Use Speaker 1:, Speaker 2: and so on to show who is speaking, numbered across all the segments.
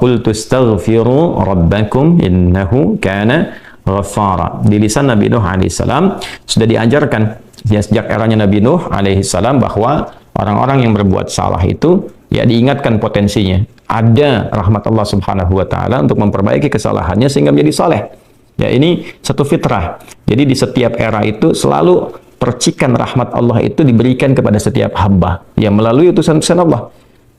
Speaker 1: Qul tastaghfiru rabbakum innahu kana ghaffara. Di lisan Nabi Nuh alaihissalam sudah diajarkan ya, sejak eranya Nabi Nuh alaihissalam bahwa orang-orang yang berbuat salah itu ya diingatkan potensinya. Ada rahmat Allah Subhanahu wa taala untuk memperbaiki kesalahannya sehingga menjadi saleh. Ya, ini satu fitrah. Jadi di setiap era itu selalu percikan rahmat Allah itu diberikan kepada setiap hamba yang melalui utusan-utusan Allah.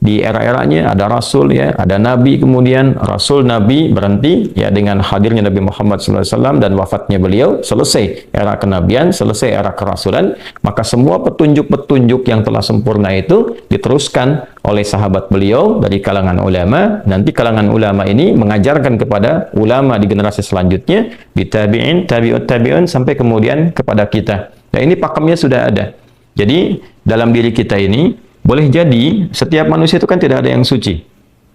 Speaker 1: Di era-eranya ada rasul ya, ada nabi, kemudian rasul nabi berhenti ya dengan hadirnya Nabi Muhammad SAW dan wafatnya beliau, selesai era kenabian, selesai era kerasulan. Maka semua petunjuk-petunjuk yang telah sempurna itu diteruskan oleh sahabat beliau dari kalangan ulama. Nanti kalangan ulama ini mengajarkan kepada ulama di generasi selanjutnya, di tabi'in, tabi'ut tabi'un, sampai kemudian kepada kita. Nah, ini pakemnya sudah ada. Jadi dalam diri kita ini boleh jadi setiap manusia itu kan tidak ada yang suci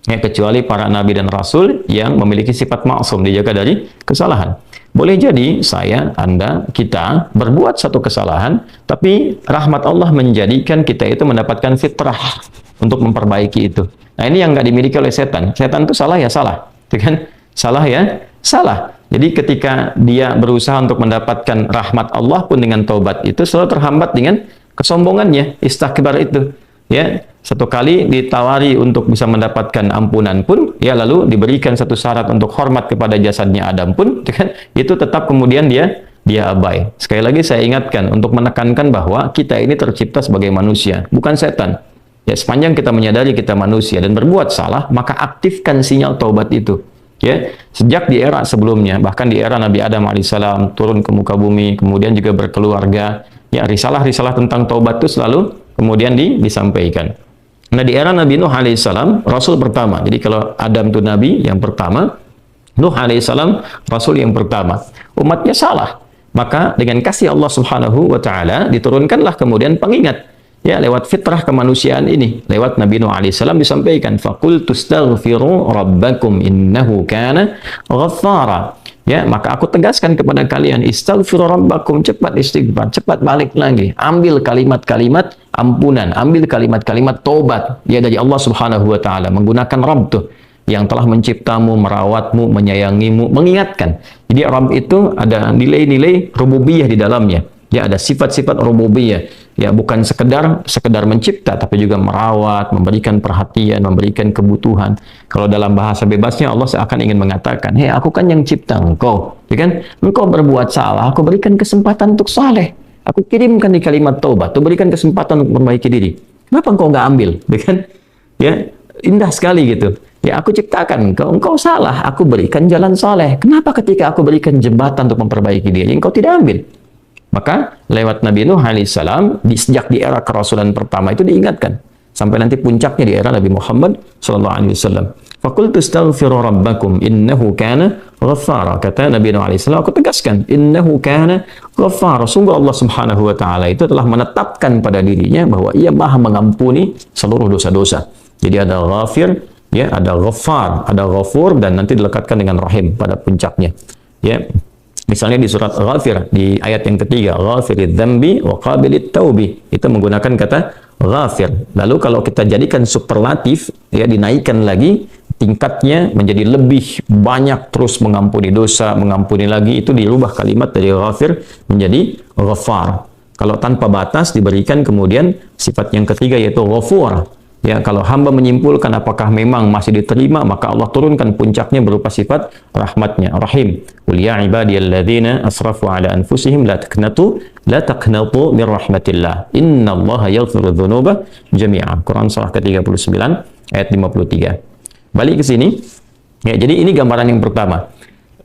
Speaker 1: ya, kecuali para nabi dan rasul yang memiliki sifat maksum, dijaga dari kesalahan. Boleh jadi saya, Anda, kita berbuat satu kesalahan, tapi rahmat Allah menjadikan kita itu mendapatkan fitrah untuk memperbaiki itu. Nah, ini yang nggak dimiliki oleh setan. Setan itu salah ya salah, itu kan? Salah ya salah. Jadi ketika dia berusaha untuk mendapatkan rahmat Allah pun dengan taubat itu selalu terhambat dengan kesombongannya, istikbar itu. Ya, satu kali ditawari untuk bisa mendapatkan ampunan pun, ya lalu diberikan satu syarat untuk hormat kepada jasadnya Adam pun, kan, itu tetap kemudian dia abai. Sekali lagi saya ingatkan untuk menekankan bahwa kita ini tercipta sebagai manusia, bukan setan. Ya, sepanjang kita menyadari kita manusia dan berbuat salah, maka aktifkan sinyal taubat itu. Ya, sejak di era sebelumnya, bahkan di era Nabi Adam alaihissalam turun ke muka bumi, kemudian juga berkeluarga, ya risalah-risalah tentang taubat itu selalu kemudian disampaikan. Nah, di era Nabi Nuh alaihissalam, Rasul pertama. Jadi kalau Adam itu Nabi yang pertama, Nuh alaihissalam Rasul yang pertama. Umatnya salah. Maka dengan kasih Allah Subhanahu wa taala diturunkanlah kemudian pengingat. Ya, lewat fitrah kemanusiaan ini. Lewat Nabi Nuh alaihissalam disampaikan, faqul tastaghfiru rabbakum innahu kana ghaffara. Ya, maka aku tegaskan kepada kalian, istaghfiru rabbakum, cepat istighfar, cepat balik lagi, ambil kalimat-kalimat ampunan, ambil kalimat-kalimat tobat ya dari Allah Subhanahu wa taala, menggunakan Rabb tuh yang telah menciptamu, merawatmu, menyayangimu, mengingatkan. Jadi Rabb itu ada nilai-nilai rububiyah di dalamnya. Ya, ada sifat-sifat rububiyah. Ya, bukan sekedar mencipta, tapi juga merawat, memberikan perhatian, memberikan kebutuhan. Kalau dalam bahasa bebasnya Allah seakan ingin mengatakan, hei, aku kan yang cipta engkau, ya kan? Engkau berbuat salah, aku berikan kesempatan untuk saleh. Aku kirimkan di kalimat taubat, aku berikan kesempatan untuk memperbaiki diri. Kenapa engkau nggak ambil, ya kan? Ya, indah sekali gitu. Ya, aku ciptakan engkau salah, aku berikan jalan saleh. Kenapa ketika aku berikan jembatan untuk memperbaiki diri, engkau tidak ambil? Maka lewat Nabi Nuh alaihissalam, sejak di era kerasulan pertama itu diingatkan sampai nanti puncaknya di era Nabi Muhammad sallallahu alaihi wasallam. Faqul tastaghfiru rabbakum innahu kana ghaffara. Kata Nabi Nuh alaihissalam, aku tegaskan, innahu kana ghaffara. Sungguh Allah Subhanahu wa taala itu telah menetapkan pada dirinya bahwa Ia Maha mengampuni seluruh dosa-dosa. Jadi ada ghafir, ya, ada ghaffar, ada ghafur, dan nanti dilekatkan dengan rahim pada puncaknya. Ya. Misalnya di surat Ghafir, di ayat yang ketiga, Ghafirid dzambi wa qabilit taubi, itu menggunakan kata Ghafir. Lalu kalau kita jadikan superlatif, ya, dinaikkan lagi tingkatnya menjadi lebih banyak, terus mengampuni dosa, mengampuni lagi, itu dirubah kalimat dari Ghafir menjadi Ghaffar. Kalau tanpa batas diberikan kemudian sifat yang ketiga yaitu Ghafur. Ya, kalau hamba menyimpulkan apakah memang masih diterima, maka Allah turunkan puncaknya berupa sifat rahmatnya, Rahim. Qul ya ibadiyalladzina asrafu ala anfusihim la taqnatu min rahmatillah. Innallaha yaghfiru dzunuba jami'a. Quran surah ke-39 ayat 53. Balik ke sini. Ya, jadi ini gambaran yang pertama.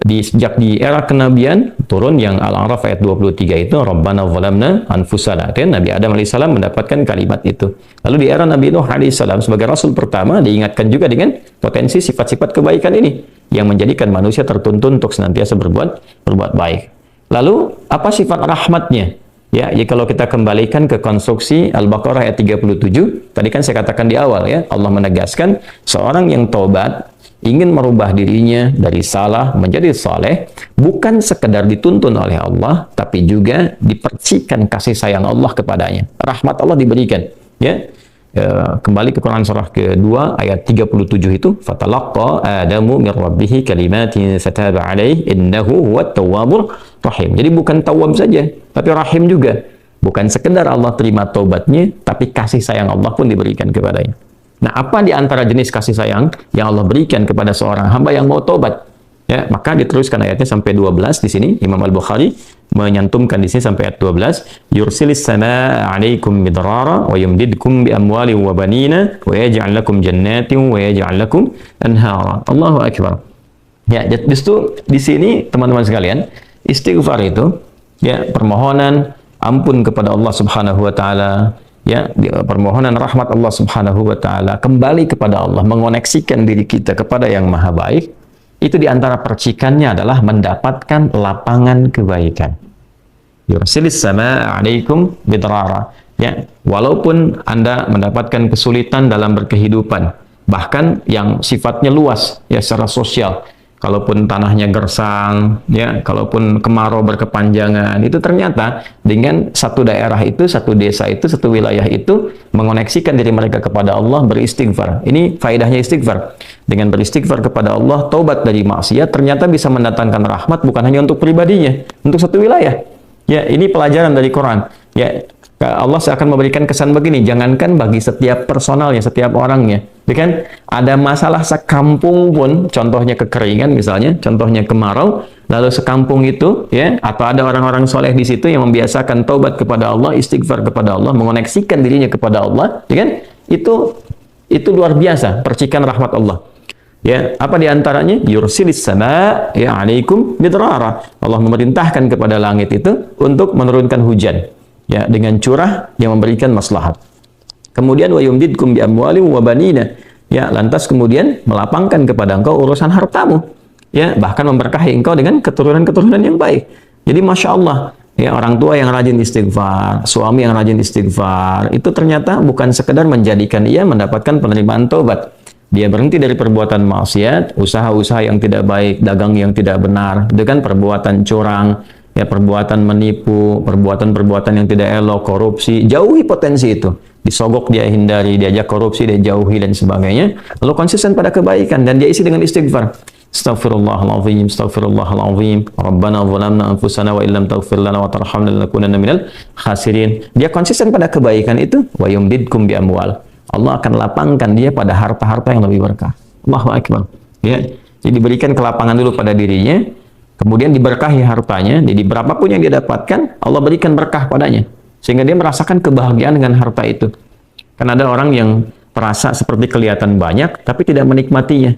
Speaker 1: Sejak di era kenabian turun yang Al-A'raf ayat 23 itu Rabbana zalamna anfusana. Dan Nabi Adam alaihissalam mendapatkan kalimat itu. Lalu di era Nabi Nuh alaihissalam sebagai rasul pertama diingatkan juga dengan potensi sifat-sifat kebaikan ini yang menjadikan manusia tertuntun untuk senantiasa berbuat baik. Lalu apa sifat rahmatnya? Ya, kalau kita kembalikan ke konstruksi Al-Baqarah ayat 37, tadi kan saya katakan di awal ya, Allah menegaskan seorang yang taubat ingin merubah dirinya dari salah menjadi saleh, bukan sekedar dituntun oleh Allah, tapi juga dipercikan kasih sayang Allah kepadanya. Rahmat Allah diberikan. Ya, kembali ke Quran surah kedua ayat 37 itu, fatalaqqa Adamu min rabbih kalimatin fataba alaihi innahu huwat tawwabur rahim. Jadi bukan tawwab saja, tapi rahim juga. Bukan sekedar Allah terima taubatnya, tapi kasih sayang Allah pun diberikan kepadanya. Nah, apa di antara jenis kasih sayang yang Allah berikan kepada seorang hamba yang mau taubat? Ya, maka diteruskan ayatnya sampai 12 di sini. Imam Al-Bukhari menyantumkan di sini sampai ayat 12, yursilis samaa 'alaikum midrara wa yumdidkum bi amwali wa banina wa yaj'al lakum jannatin wa yaj'al lakum anhara. Allahu akbar. Ya, justru di sini teman-teman sekalian, istighfar itu ya permohonan ampun kepada Allah Subhanahu wa taala, ya, permohonan rahmat Allah Subhanahu wa taala, kembali kepada Allah, mengoneksikan diri kita kepada yang Maha Baik. Itu diantara percikannya adalah mendapatkan lapangan kebaikan. Yursilis samaa 'alaikum bidrara. Ya, walaupun Anda mendapatkan kesulitan dalam berkehidupan, bahkan yang sifatnya luas ya secara sosial. Kalaupun tanahnya gersang, ya, kalaupun kemarau berkepanjangan, itu ternyata dengan satu daerah itu, satu desa itu, satu wilayah itu mengoneksikan diri mereka kepada Allah, beristighfar. Ini faedahnya istighfar. Dengan beristighfar kepada Allah, taubat dari maksiat, ternyata bisa mendatangkan rahmat bukan hanya untuk pribadinya, untuk satu wilayah. Ya, ini pelajaran dari Quran. Ya, Allah akan memberikan kesan begini, jangankan bagi setiap personalnya, setiap orangnya, ya kan? Ada masalah sekampung pun, contohnya kekeringan misalnya, contohnya kemarau, lalu sekampung itu, ya, atau ada orang-orang soleh di situ yang membiasakan taubat kepada Allah, istighfar kepada Allah, mengoneksikan dirinya kepada Allah, ya kan? Itu luar biasa, percikan rahmat Allah. Ya, apa diantaranya? Yursilis sama, ya, 'alaikum bidrara. Allah memerintahkan kepada langit itu untuk menurunkan hujan. Ya, dengan curah yang memberikan maslahat. Kemudian wa yumdidkum bi amwali wa banina. Ya, lantas kemudian melapangkan kepada engkau urusan hartamu. Ya, bahkan memberkahi engkau dengan keturunan-keturunan yang baik. Jadi Masya Allah, ya, orang tua yang rajin istighfar, suami yang rajin istighfar, itu ternyata bukan sekedar menjadikan ia mendapatkan penerimaan taubat. Dia berhenti dari perbuatan maksiat, usaha-usaha yang tidak baik, dagang yang tidak benar, dengan perbuatan curang, ya, perbuatan menipu, perbuatan-perbuatan yang tidak elok, korupsi, jauhi potensi itu. Disogok dia hindari, diajak korupsi dia jauhi dan sebagainya. Lalu konsisten pada kebaikan dan dia isi dengan istighfar. Astaghfirullahaladzim, astaghfirullahaladzim, Rabbana zalamna anfusana wa illam taghfir lana wa tarhamna lanakunanna minal khasirin. Dia konsisten pada kebaikan itu, wa yumdidkum bi amwal. Allah akan lapangkan dia pada harta-harta yang lebih berkah. Allahu akbar. Ya, jadi diberikan kelapangan dulu pada dirinya, kemudian diberkahi hartanya. Jadi berapapun yang dia dapatkan, Allah berikan berkah padanya, sehingga dia merasakan kebahagiaan dengan harta itu. Kan ada orang yang terasa seperti kelihatan banyak, tapi tidak menikmatinya.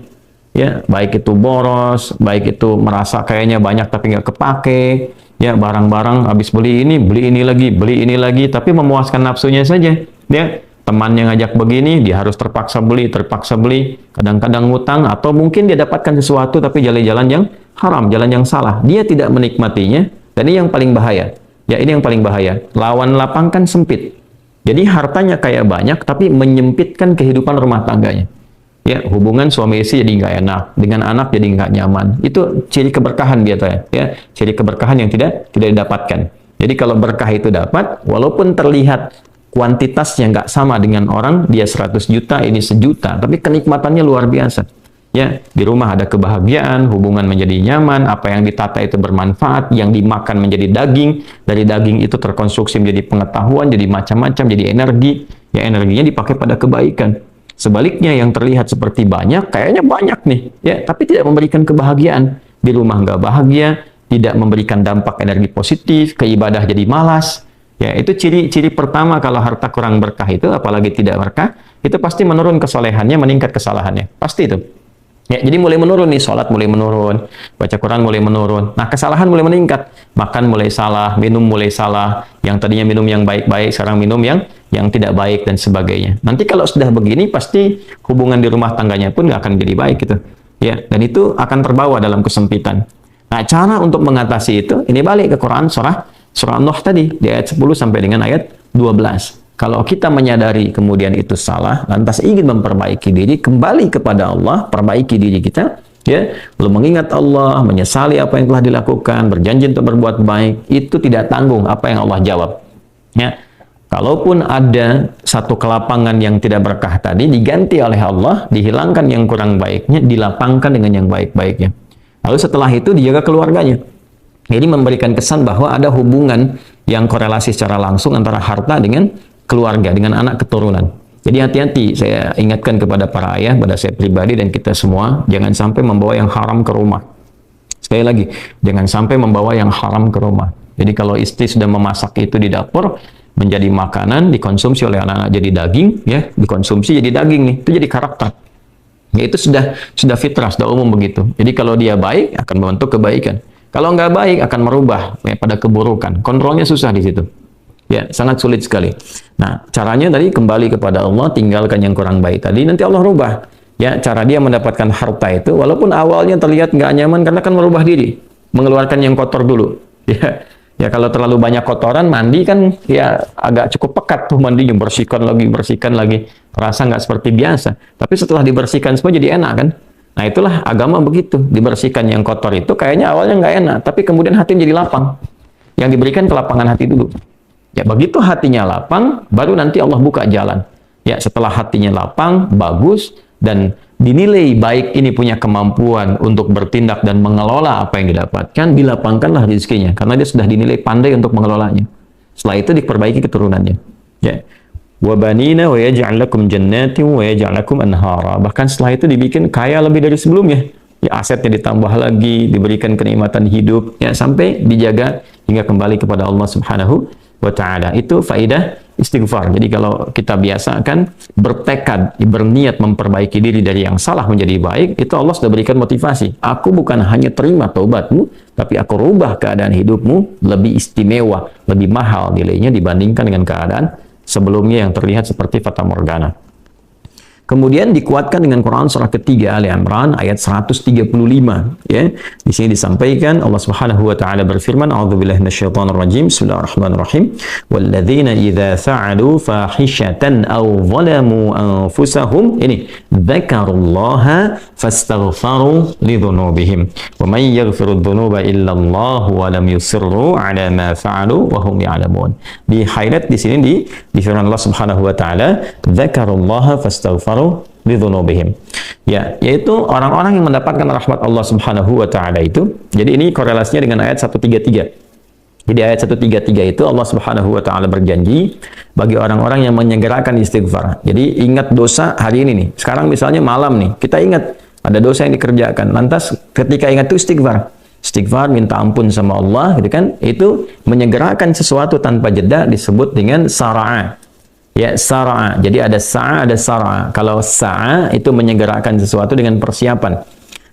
Speaker 1: Ya, baik itu boros, baik itu merasa kayaknya banyak tapi nggak kepake. Ya, barang-barang habis beli ini lagi, tapi memuaskan nafsunya saja. Ya, temannya ngajak begini, dia harus terpaksa beli, kadang-kadang ngutang, atau mungkin dia dapatkan sesuatu tapi jalan-jalan yang haram, jalan yang salah. Dia tidak menikmatinya, dan ini yang paling bahaya. Ya, ini yang paling bahaya. Lawan lapang kan sempit. Jadi hartanya kayak banyak, tapi menyempitkan kehidupan rumah tangganya. Ya, hubungan suami istri jadi nggak enak, dengan anak jadi nggak nyaman. Itu ciri keberkahan biasanya. Ya, ciri keberkahan yang tidak didapatkan. Jadi kalau berkah itu dapat, walaupun terlihat kuantitasnya nggak sama dengan orang, dia 100 juta, ini 1 juta, tapi kenikmatannya luar biasa. Ya, di rumah ada kebahagiaan, hubungan menjadi nyaman, apa yang ditata itu bermanfaat, yang dimakan menjadi daging, dari daging itu terkonstruksi menjadi pengetahuan, jadi macam-macam, jadi energi, ya energinya dipakai pada kebaikan. Sebaliknya yang terlihat seperti banyak, kayaknya banyak nih, ya, tapi tidak memberikan kebahagiaan. Di rumah nggak bahagia, tidak memberikan dampak energi positif, ke ibadah jadi malas. Ya, itu ciri-ciri pertama kalau harta kurang berkah itu, apalagi tidak berkah, itu pasti menurun kesolehannya, meningkat kesalahannya. Pasti itu. Ya, jadi mulai menurun nih, sholat mulai menurun, baca Quran mulai menurun. Nah, kesalahan mulai meningkat. Makan mulai salah, minum mulai salah. Yang tadinya minum yang baik-baik, sekarang minum yang tidak baik dan sebagainya. Nanti kalau sudah begini, pasti hubungan di rumah tangganya pun nggak akan jadi baik gitu. Ya, dan itu akan terbawa dalam kesempitan. Nah, cara untuk mengatasi itu, ini balik ke Quran surah Nuh tadi, di ayat 10 sampai dengan ayat 12. Kalau kita menyadari kemudian itu salah, lantas ingin memperbaiki diri, kembali kepada Allah, perbaiki diri kita, ya, lalu mengingat Allah, menyesali apa yang telah dilakukan, berjanji untuk berbuat baik, itu tidak tanggung apa yang Allah jawab. Ya, Kalaupun ada satu kelapangan yang tidak berkah tadi, diganti oleh Allah, dihilangkan yang kurang baiknya, dilapangkan dengan yang baik-baiknya. Lalu setelah itu dijaga keluarganya. Jadi memberikan kesan bahwa ada hubungan yang korelasi secara langsung antara harta dengan keluarga, dengan anak keturunan. Jadi hati-hati, saya ingatkan kepada para ayah, pada saya pribadi dan kita semua, jangan sampai membawa yang haram ke rumah. Sekali lagi, jangan sampai membawa yang haram ke rumah. Jadi kalau istri sudah memasak itu di dapur, menjadi makanan, dikonsumsi oleh anak-anak jadi daging, ya, dikonsumsi jadi daging nih, itu jadi karakter. Ya, itu sudah fitrah, sudah umum begitu. Jadi kalau dia baik, akan membentuk kebaikan. Kalau nggak baik, akan merubah ya, pada keburukan. Kontrolnya susah di situ. Ya, sangat sulit sekali. Nah, caranya tadi kembali kepada Allah, tinggalkan yang kurang baik tadi, nanti Allah rubah. Ya, cara dia mendapatkan harta itu, walaupun awalnya terlihat nggak nyaman, karena kan merubah diri, mengeluarkan yang kotor dulu. Ya, kalau terlalu banyak kotoran, mandi kan ya agak cukup pekat tuh mandinya, bersihkan lagi. Rasa nggak seperti biasa. Tapi setelah dibersihkan semua jadi enak kan? Nah, itulah agama begitu. Dibersihkan yang kotor itu kayaknya awalnya nggak enak, tapi kemudian hati jadi lapang. Yang diberikan kelapangan hati dulu. Ya, begitu hatinya lapang, baru nanti Allah buka jalan. Ya, setelah hatinya lapang, bagus, dan dinilai baik ini punya kemampuan untuk bertindak dan mengelola apa yang didapatkan, dilapangkanlah rezekinya karena dia sudah dinilai pandai untuk mengelolanya. Setelah itu diperbaiki keturunannya. Ya. Wa banina wa yaj'al lakum jannatin wa yaj'al lakum anhara. Bahkan setelah itu dibikin kaya lebih dari sebelumnya. Ya, asetnya ditambah lagi, diberikan kenikmatan hidup, ya, sampai dijaga hingga kembali kepada Allah Subhanahu wa ta'ala. Itu faidah istighfar. Jadi kalau kita biasakan bertekad, berniat memperbaiki diri dari yang salah menjadi baik, itu Allah sudah berikan motivasi. Aku bukan hanya terima taubatmu, tapi aku rubah keadaan hidupmu lebih istimewa, lebih mahal nilainya dibandingkan dengan keadaan sebelumnya yang terlihat seperti fata morgana. Kemudian dikuatkan dengan Quran surah ketiga Ali Imran ayat 135, ya. Di sini disampaikan Allah Subhanahu wa taala berfirman, a'udzubillahi minasyaitonir rajim. Bismillahirrahmanirrahim. Walladzina idza fa'alu fahishatan aw zalamu anfusahum ini dzakarullaha fastaghfaru lidzunubihim wa may yaghfiru dzunuba illa Allah wa lam yusirru ala ma fa'alu wa hum ya'lamun. Di highlight di sini di firman Allah Subhanahu wa taala, dzakarullaha fastaghfaru lidzunubihim. Ya, yaitu orang-orang yang mendapatkan rahmat Allah Subhanahu wa taala itu. Jadi ini korelasinya dengan ayat 133. Jadi ayat 133 itu Allah Subhanahu wa taala berjanji bagi orang-orang yang menyegerakan istighfar. Jadi ingat dosa hari ini nih. Sekarang misalnya malam nih, kita ingat ada dosa yang dikerjakan. Lantas ketika ingat itu istighfar. Istighfar, minta ampun sama Allah, gitu kan? Itu menyegerakan sesuatu tanpa jeda disebut dengan sara'a. Ya, sara'a. Jadi ada sa'a, ada sara'a. Kalau sa'a itu menyegerakan sesuatu dengan persiapan.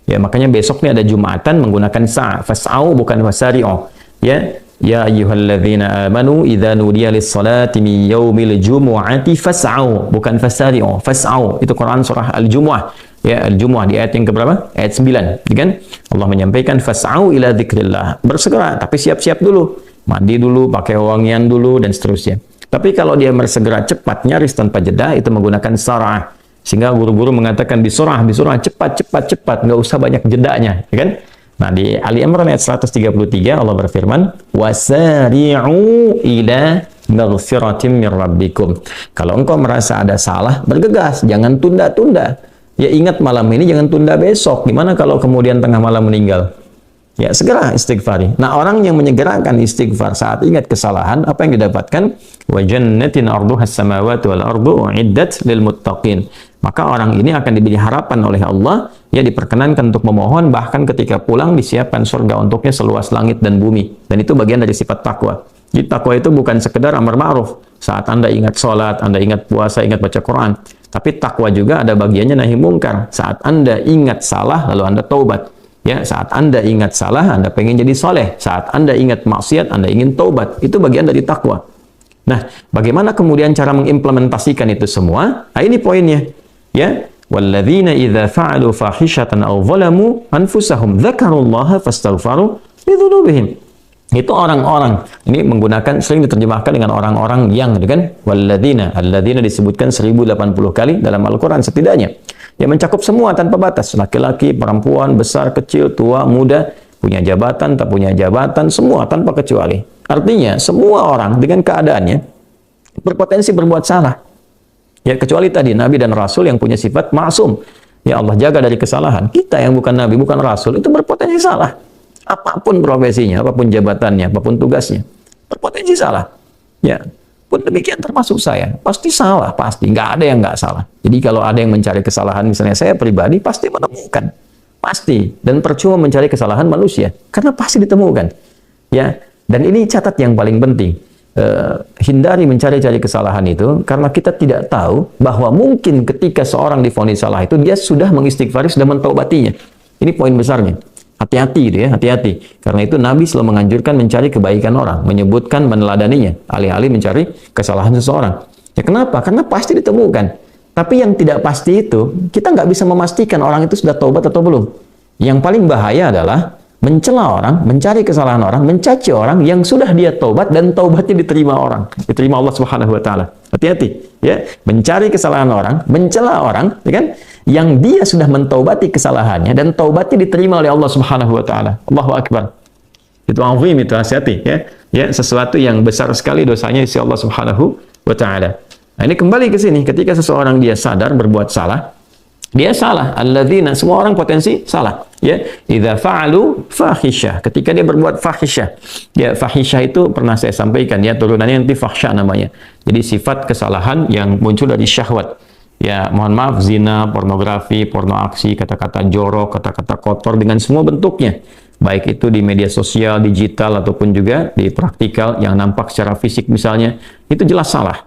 Speaker 1: Ya, makanya besok nih ada Jumatan menggunakan sa'a. Fas'au bukan fasari'u. Ya ayyuhalladzina amanu idza nudiya lis-salati min yaumil jumu'ati fas'au bukan fasari'u. Fas'au itu Quran surah Al-Jumu'ah. Ya, Al-Jumu'ah di ayat yang keberapa? Ayat 9, kan? Allah menyampaikan fas'au ila dzikrillah. Bersegera, tapi siap-siap dulu. Mandi dulu, pakai wangian dulu dan seterusnya. Tapi kalau dia bersegera cepat, nyaris tanpa jeda, itu menggunakan sarah. Sehingga guru-guru mengatakan bisurah, cepat, nggak usah banyak jedanya, ya kan? Nah, di Ali Imran ayat 133 Allah berfirman, wasari'u ila maghfiratin min rabbikum. Kalau engkau merasa ada salah, bergegas, jangan tunda-tunda. Ya, ingat malam ini, jangan tunda besok. Gimana kalau kemudian tengah malam meninggal? Ya, segera istighfari. Nah, orang yang menyegerakan istighfar saat ingat kesalahan, apa yang didapatkan? Wa jannatin arduhas samawati wal ardu uiddat lil muttaqin. Maka orang ini akan diberi harapan oleh Allah, ya, diperkenankan untuk memohon, bahkan ketika pulang disiapkan surga untuknya seluas langit dan bumi. Dan itu bagian dari sifat takwa. Jadi takwa itu bukan sekedar amar ma'ruf. Saat Anda ingat sholat, Anda ingat puasa, ingat baca Quran. Tapi takwa juga ada bagiannya nahi mungkar. Saat Anda ingat salah, lalu Anda taubat. Ya, saat Anda ingat salah, Anda pengen jadi soleh. Saat Anda ingat maksiat, Anda ingin taubat. Itu bagian dari takwa. Nah, bagaimana kemudian cara mengimplementasikan itu semua? Nah, ini poinnya. Ya, walladzina idza fa'alu fahishatan aw zalamu anfusahum dzakarullaha fastaghfaru lidzunubihim. Itu orang-orang. Ini menggunakan, sering diterjemahkan dengan orang-orang yang, kan? Walladzina, alladzina disebutkan 1080 kali dalam Al-Qur'an setidaknya. Ya, mencakup semua tanpa batas, laki-laki, perempuan, besar, kecil, tua, muda, punya jabatan, tak punya jabatan, semua tanpa kecuali. Artinya semua orang dengan keadaannya berpotensi berbuat salah. Ya, kecuali tadi nabi dan rasul yang punya sifat maksum. Ya Allah jaga dari kesalahan. Kita yang bukan nabi, bukan rasul itu berpotensi salah. Apapun profesinya, apapun jabatannya, apapun tugasnya, berpotensi salah. Ya, pun demikian termasuk saya. Pasti salah, pasti. Nggak ada yang nggak salah. Jadi kalau ada yang mencari kesalahan, misalnya saya pribadi, pasti menemukan. Pasti. Dan percuma mencari kesalahan manusia. Karena pasti ditemukan. Ya, dan ini catat yang paling penting. Hindari mencari-cari kesalahan itu karena kita tidak tahu bahwa mungkin ketika seorang divonis salah itu dia sudah mengistighfari, sudah mentaubatinya. Ini poin besarnya. Hati-hati gitu ya, hati-hati. Karena itu Nabi selalu menganjurkan mencari kebaikan orang, menyebutkan, meneladaninya, alih-alih mencari kesalahan seseorang. Ya kenapa? Karena pasti ditemukan. Tapi yang tidak pasti itu, kita nggak bisa memastikan orang itu sudah taubat atau belum. Yang paling bahaya adalah mencela orang, mencari kesalahan orang, mencaci orang yang sudah dia taubat dan taubatnya diterima orang, diterima Allah Subhanahu wa taala. Hati-hati ya, mencari kesalahan orang, mencela orang, ya kan? Yang dia sudah mentaubati kesalahannya dan taubatnya diterima oleh Allah Subhanahu wa taala. Allahu akbar. Itu azim, itu hati-hati ya. Ya, sesuatu yang besar sekali dosanya di sisi Allah Subhanahu wa taala. Nah, ini kembali ke sini ketika seseorang dia sadar berbuat salah, dia salah. Alladzina, semua orang potensi salah. Ya, idza fa'alu fahisyah, ketika dia berbuat fahisyah. Ya, fahisyah itu pernah saya sampaikan ya, turunannya nanti fahsya namanya. Jadi sifat kesalahan yang muncul dari syahwat. Ya, mohon maaf, zina, pornografi, porno aksi, kata-kata jorok, kata-kata kotor dengan semua bentuknya. Baik itu di media sosial, digital ataupun juga di praktikal yang nampak secara fisik misalnya, itu jelas salah.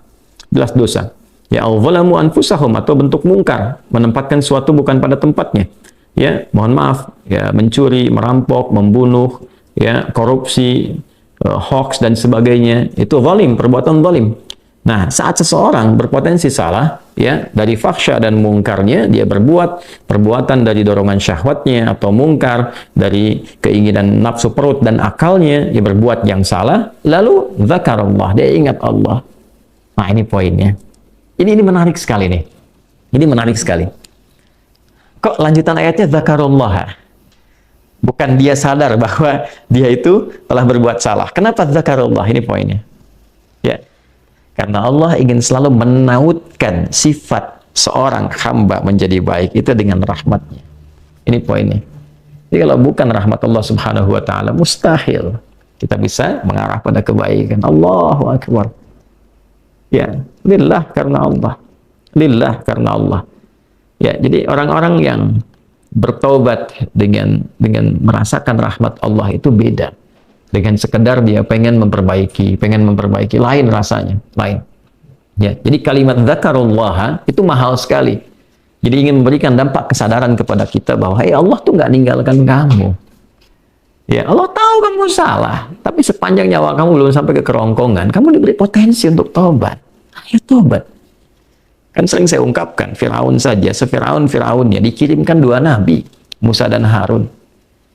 Speaker 1: Jelas dosa. Ya, al-zalamu anfusahum, atau bentuk mungkar, menempatkan sesuatu bukan pada tempatnya. Ya, mohon maaf, ya, mencuri, merampok, membunuh, ya, korupsi, hoax dan sebagainya, itu zalim, perbuatan zalim. Nah, saat seseorang berpotensi salah, ya, dari fahsya dan mungkarnya, dia berbuat perbuatan dari dorongan syahwatnya atau mungkar, dari keinginan nafsu perut dan akalnya, dia berbuat yang salah, lalu zakarullah, dia ingat Allah. Nah, ini poinnya. Ini menarik sekali nih. Ini menarik sekali. Kok lanjutan ayatnya zakarullah? Bukan dia sadar bahwa dia itu telah berbuat salah. Kenapa zakarullah? Ini poinnya. Ya. Karena Allah ingin selalu menautkan sifat seorang hamba menjadi baik itu dengan rahmatnya. Ini poinnya. Jadi kalau bukan rahmat Allah Subhanahu wa taala, mustahil kita bisa mengarah pada kebaikan. Allahu akbar. Ya, lillah karena Allah. Lillah karena Allah. Ya, jadi orang-orang yang bertaubat dengan merasakan rahmat Allah itu beda dengan sekedar dia pengen memperbaiki, lain rasanya, lain. Ya, jadi kalimat zakarullah itu mahal sekali. Jadi ingin memberikan dampak kesadaran kepada kita bahwa hey, Allah tuh nggak ninggalkan kamu. Ya, Allah tahu kamu salah, tapi sepanjang nyawa kamu belum sampai ke kerongkongan, kamu diberi potensi untuk taubat. Ayo taubat. Kan sering saya ungkapkan, Firaun saja, se-Firaun-Firaunnya dikirimkan 2 nabi, Musa dan Harun.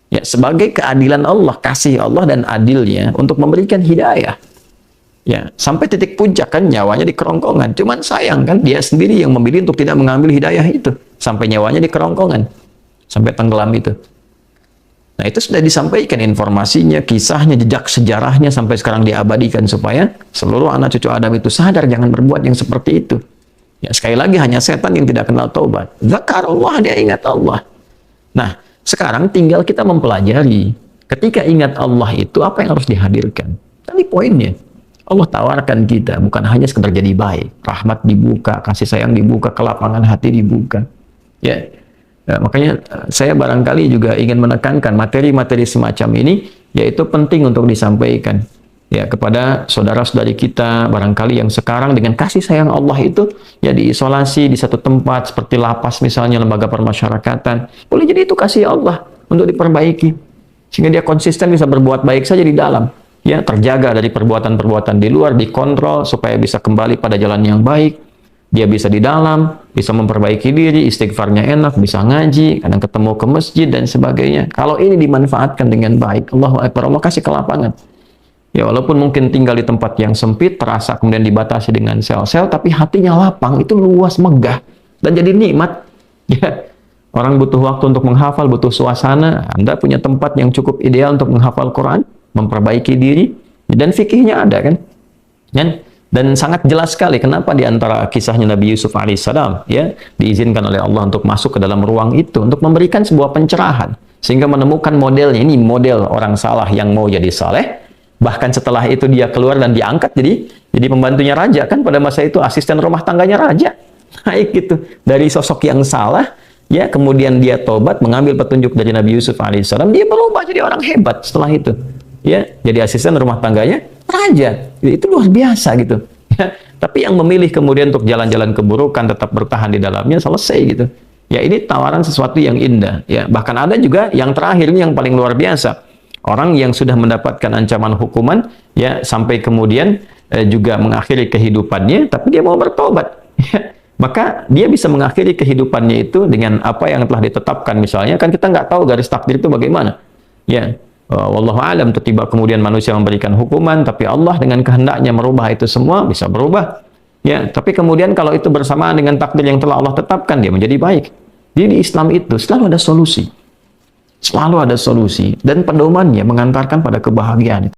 Speaker 1: Ya, sebagai keadilan Allah, kasih Allah dan adilnya untuk memberikan hidayah. Ya, sampai titik puncak kan nyawanya di kerongkongan. Cuman sayang kan dia sendiri yang memilih untuk tidak mengambil hidayah itu. Sampai nyawanya di kerongkongan. Sampai tenggelam itu. Nah, itu sudah disampaikan informasinya, kisahnya, jejak sejarahnya sampai sekarang diabadikan supaya seluruh anak cucu Adam itu sadar jangan berbuat yang seperti itu. Ya, sekali lagi hanya setan yang tidak kenal taubat. Zakarullah, dia ingat Allah. Nah, sekarang tinggal kita mempelajari ketika ingat Allah itu apa yang harus dihadirkan. Tadi poinnya. Allah tawarkan kita bukan hanya sekedar jadi baik, rahmat dibuka, kasih sayang dibuka, kelapangan hati dibuka. Ya. Ya, makanya saya barangkali juga ingin menekankan materi-materi semacam ini yaitu penting untuk disampaikan. Ya, kepada saudara-saudari kita barangkali yang sekarang dengan kasih sayang Allah itu ya diisolasi di satu tempat seperti lapas misalnya, lembaga permasyarakatan. Boleh jadi itu kasih Allah untuk diperbaiki sehingga dia konsisten bisa berbuat baik saja di dalam. Ya, terjaga dari perbuatan-perbuatan di luar, dikontrol supaya bisa kembali pada jalan yang baik. Dia bisa di dalam, bisa memperbaiki diri, istighfarnya enak, bisa ngaji, kadang ketemu ke masjid dan sebagainya. Kalau ini dimanfaatkan dengan baik, Allahu Akbar, Allah kasih kelapangan. Ya, walaupun mungkin tinggal di tempat yang sempit, terasa kemudian dibatasi dengan sel-sel, tapi hatinya lapang, itu luas, megah, dan jadi nikmat. Ya, orang butuh waktu untuk menghafal, butuh suasana. Anda punya tempat yang cukup ideal untuk menghafal Quran, memperbaiki diri, dan fikihnya ada kan? Dan Dan sangat jelas sekali kenapa di antara kisahnya Nabi Yusuf alaihissalam ya diizinkan oleh Allah untuk masuk ke dalam ruang itu untuk memberikan sebuah pencerahan sehingga menemukan modelnya. Ini model orang saleh yang mau jadi saleh. Bahkan setelah itu dia keluar dan diangkat jadi pembantunya raja, kan pada masa itu asisten rumah tangganya raja. Naik gitu dari sosok yang salah ya, kemudian dia tobat mengambil petunjuk dari Nabi Yusuf alaihissalam, dia berubah jadi orang hebat setelah itu. Ya, jadi asisten rumah tangganya raja. Itu luar biasa gitu. Ya, tapi yang memilih kemudian untuk jalan-jalan keburukan, tetap bertahan di dalamnya, selesai gitu. Ya, ini tawaran sesuatu yang indah. Ya, bahkan ada juga yang terakhir ini yang paling luar biasa. Orang yang sudah mendapatkan ancaman hukuman, ya sampai kemudian juga mengakhiri kehidupannya, tapi dia mau bertobat. Ya, maka dia bisa mengakhiri kehidupannya itu dengan apa yang telah ditetapkan. Misalnya, kan kita nggak tahu garis takdir itu bagaimana. Ya. Wallahu alam, tiba kemudian manusia memberikan hukuman, tapi Allah dengan kehendaknya merubah itu semua, bisa berubah. Ya, tapi kemudian kalau itu bersamaan dengan takdir yang telah Allah tetapkan, dia menjadi baik. Jadi di Islam itu selalu ada solusi. Selalu ada solusi dan pedomannya mengantarkan pada kebahagiaan.